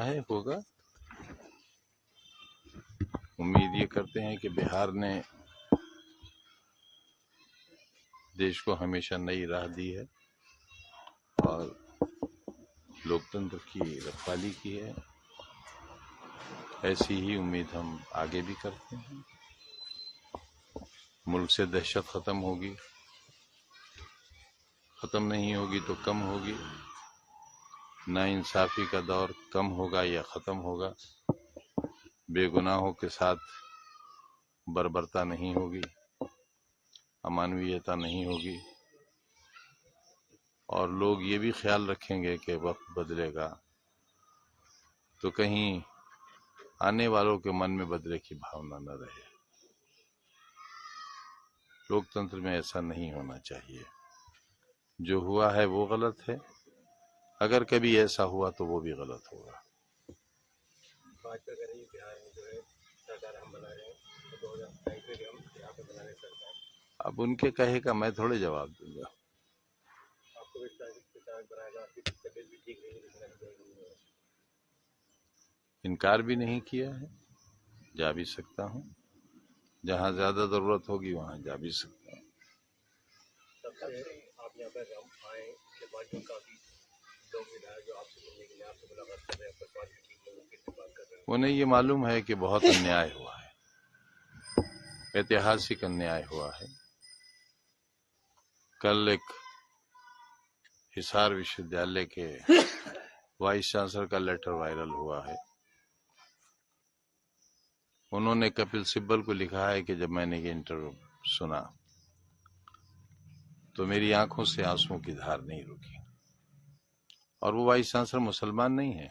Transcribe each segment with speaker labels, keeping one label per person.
Speaker 1: ہے ہوگا. امید یہ کرتے ہیں کہ بہار نے دیش کو ہمیشہ نئی راہ دی ہے اور لوکتنتر کی رکھوالی کی ہے. ایسی ہی امید ہم آگے بھی کرتے ہیں. ملک سے دہشت ختم ہوگی، ختم نہیں ہوگی تو کم ہوگی. ناانصافی کا دور کم ہوگا یا ختم ہوگا. بے گناہوں کے ساتھ بربرتا نہیں ہوگی، امانویتا نہیں ہوگی، اور لوگ یہ بھی خیال رکھیں گے کہ وقت بدلے گا تو کہیں آنے والوں کے من میں بدلے کی بھاونا نہ رہے. لوکتنتر میں ایسا نہیں ہونا چاہیے. جو ہوا ہے وہ غلط ہے، اگر کبھی ایسا ہوا تو وہ بھی غلط ہوگا.
Speaker 2: بات کر رہے ہیں بہار میں جو ہے سرکار ہم بنا رہے ہیں تو 2027 میں بھی ہم یہاں پہ بنا رہے ہیں سرکار.
Speaker 1: اب ان کے کہے کا میں تھوڑے جواب دوں گا.
Speaker 2: آپ کو بھی سرکار بنائے گا، آپ کی طبیعت بھی ٹھیک نہیں ہے.
Speaker 1: انکار بھی نہیں کیا ہے، جا بھی سکتا ہوں. جہاں زیادہ ضرورت ہوگی وہاں جا بھی سکتا ہوں.
Speaker 2: تب سے آپ یہاں پہ ہم آئے کے بعد جو کافی لوگ ودھایک جو آپ سے ملنے کے لیے آپ سے ملاقات کر رہے ہیں، آپ کا سوال بھی ٹھیک لوگوں کے سے بات کر رہے ہیں.
Speaker 1: انہیں یہ معلوم ہے کہ بہت انیائے ہوا ہے، ایتہاسک انیائے ہوا ہے. کل ایک حصار وشودیالیہ کے وائس چانسلر کا لیٹر وائرل ہوا ہے. انہوں نے کپل سبل کو لکھا ہے کہ جب میں نے یہ انٹرویو سنا تو میری آنکھوں سے آنسوؤں کی دھار نہیں رکی. اور وہ وائس چانسلر مسلمان نہیں ہے،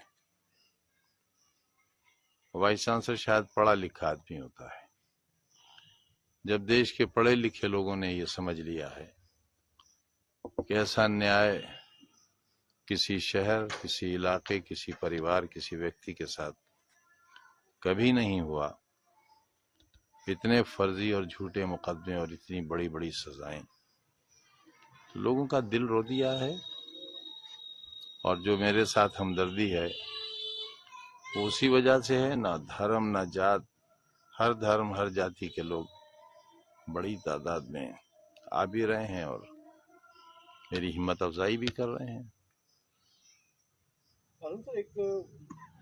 Speaker 1: وائس چانسلر شاید پڑھا لکھا آدمی ہوتا ہے. جب دیش کے پڑھے لکھے لوگوں نے یہ سمجھ لیا ہے کہ ایسا نیائے کسی شہر، کسی علاقے، کسی پریوار، کسی ویکتی کے ساتھ کبھی نہیں ہوا، اتنے فرضی اور جھوٹے مقدمے اور اتنی بڑی بڑی سزائیں، تو لوگوں کا دل رو دیا ہے. اور جو میرے ساتھ ہمدردی ہے وہ اسی وجہ سے ہے. نہ دھرم نہ جات، ہر دھرم ہر جاتی کے لوگ بڑی تعداد میں آ بھی رہے ہیں اور میری ہمت افزائی بھی کر رہے ہیں.
Speaker 2: سر ایک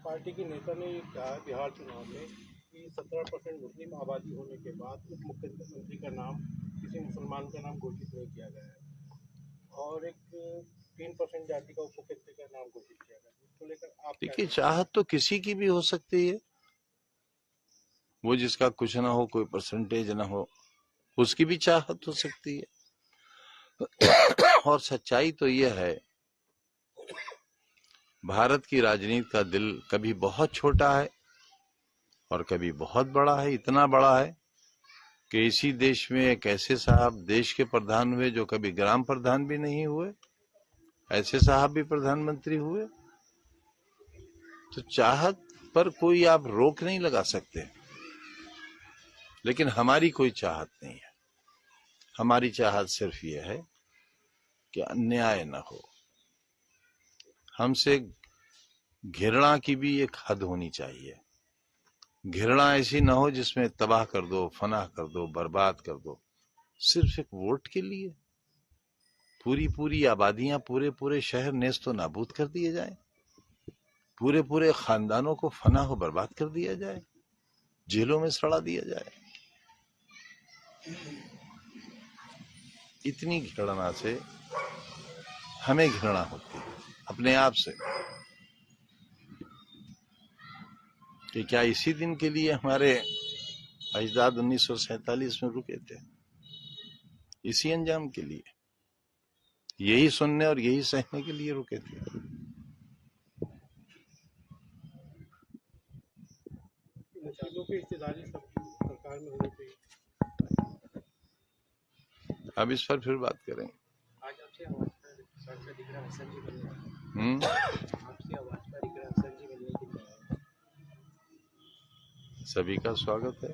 Speaker 2: پارٹی کے نیتا نے یہ کہا بہار چناؤ میں کہ 17% مسلم آبادی ہونے کے بعد اپ مکھیہ منتری کا نام کسی مسلمان کا نام گھوشت نہیں کیا گیا ہے، اور ایک 3% جاتی کا اپ مکھیہ منتری کا نام گھوشت کیا گیا ہے. اس کو لے کر آپ کیا
Speaker 1: دیکھیے،
Speaker 2: کہتے ہیں؟
Speaker 1: چاہت تو کسی کی بھی ہو سکتی ہے. وہ جس کا کچھ نہ ہو، کوئی پرسنٹیج نہ ہو، اس کی بھی چاہت ہو سکتی ہے. اور سچائی تو یہ ہے، بھارت کی راجنیتی کا دل کبھی بہت چھوٹا ہے اور کبھی بہت بڑا ہے. اتنا بڑا ہے کہ اسی دیش میں ایک ایسے صاحب دیش کے پردھان ہوئے جو کبھی گرام پردھان بھی نہیں ہوئے، ایسے صاحب بھی پردھان منتری ہوئے. تو چاہت پر کوئی آپ روک نہیں لگا سکتے، لیکن ہماری کوئی چاہت نہیں ہے. ہماری چاہت صرف یہ ہے کہ انیائے نہ ہو. ہم سے گھرنا کی بھی ایک حد ہونی چاہیے. گھرنا ایسی نہ ہو جس میں تباہ کر دو، فنا کر دو، برباد کر دو، صرف ایک ووٹ کے لیے پوری آبادیاں، پورے شہر نیست و نابود کر دیے جائیں، پورے خاندانوں کو فنا و برباد کر دیا جائے، جیلوں میں سڑا دیا جائے. اتنی گھرنا سے ہمیں گھرنا ہوتی ہے اپنے آپ سے کہ کیا اسی دن کے لیے ہمارے اجداد 1947 میں رکے تھے؟ اسی انجام کے لیے، یہی سننے اور یہی سہنے کے لیے رکے تھے.
Speaker 2: مسلمانوں کی حصہ سرکار میں ہونی چاہیے.
Speaker 1: اب اس پر پھر بات کریں.
Speaker 2: آج آپ سے آواز پر سر سے دکھ رہا حسن جی بننے، آپ سے آواز پر دکھ رہا حسن جی بننے کے لیے
Speaker 1: سبھی کا سواگت ہے.